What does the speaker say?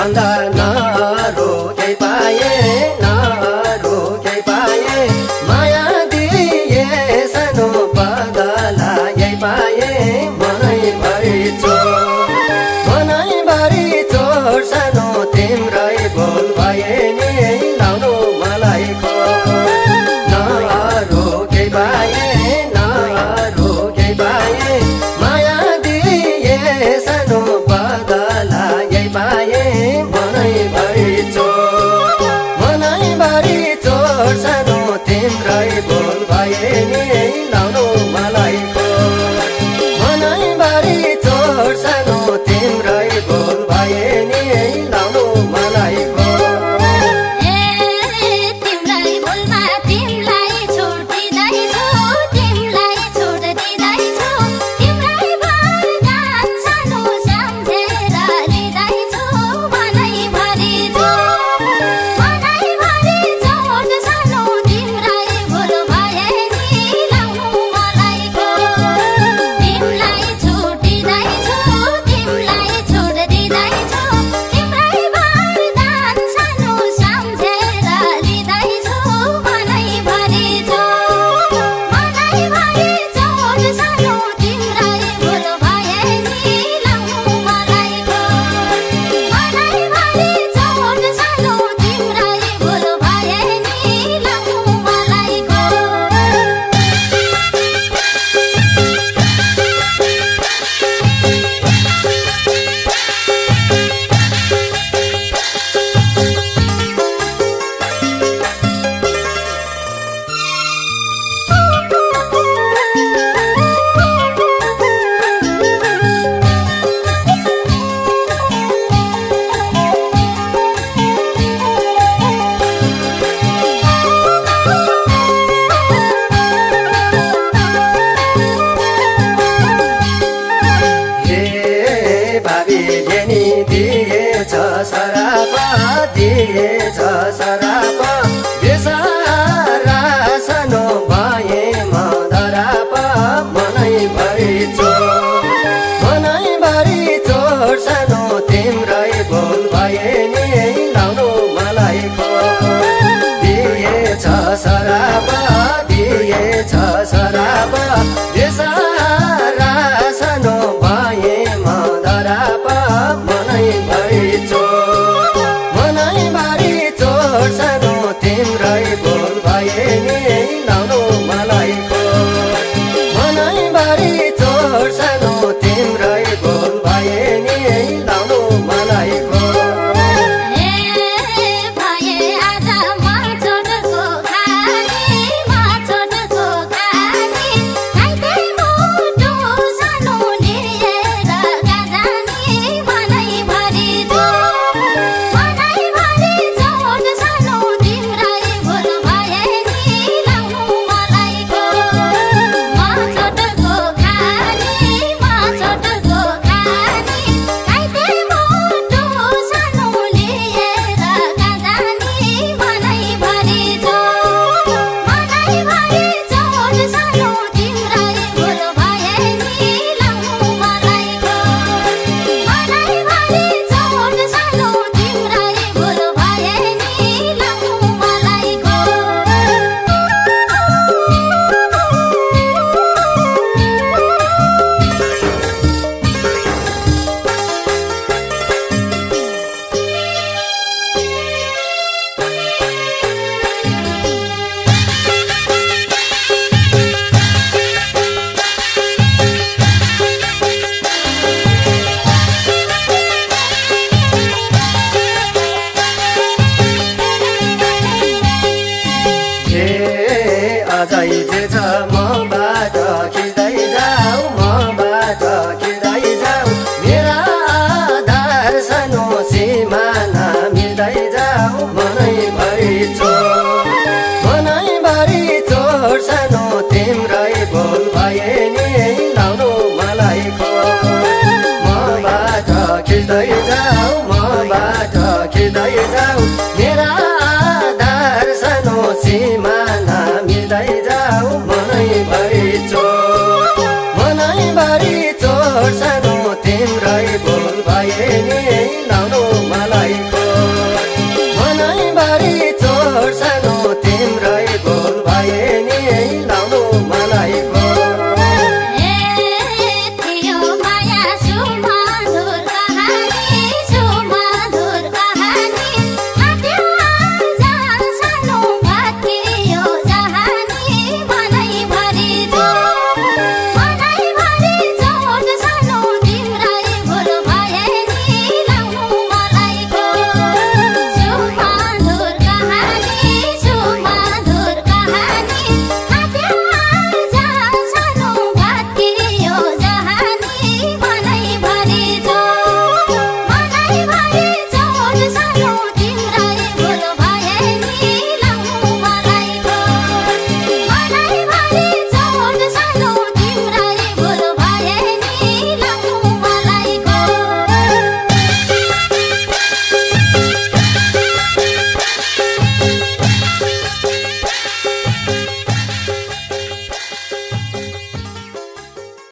भन्दा नरोके पाए नरोके पाए माया दिए सानो बदलाई पाए मनैभरि चोट सानो तिम्रै बोल भए नि लाउनु मलाई खो नरोके पाए नरोके पाए माया दिए सानो बदलाई पाए मनैभरि चोट सानो तिम्रै बोल भए नि लाउनु मलाई खो मनैभरि चोट सानो तिम्रै बोल भए नि लाउनु मलाई खो दिएछ सराप बेसारा सानो भए मधराप मनैभरि चोट सानो तिम्रै बोल भए नि लाउनु मलाई खो दिएछ सराप बेसारा सानो भए मधराप मनैभरि चोट सानो तिम्रै बोल भए नि लाउनु मलाई खो मनैभरि चोट सानो तिम्रै बोल भए नि लाउनु मलाई खो अझै जे छ मबाट खिच्दै जाऊ मेरा आधार सानो सिमाना मिल्दै जाऊ मनैभरि चोट सानो तिम्रै बोल भए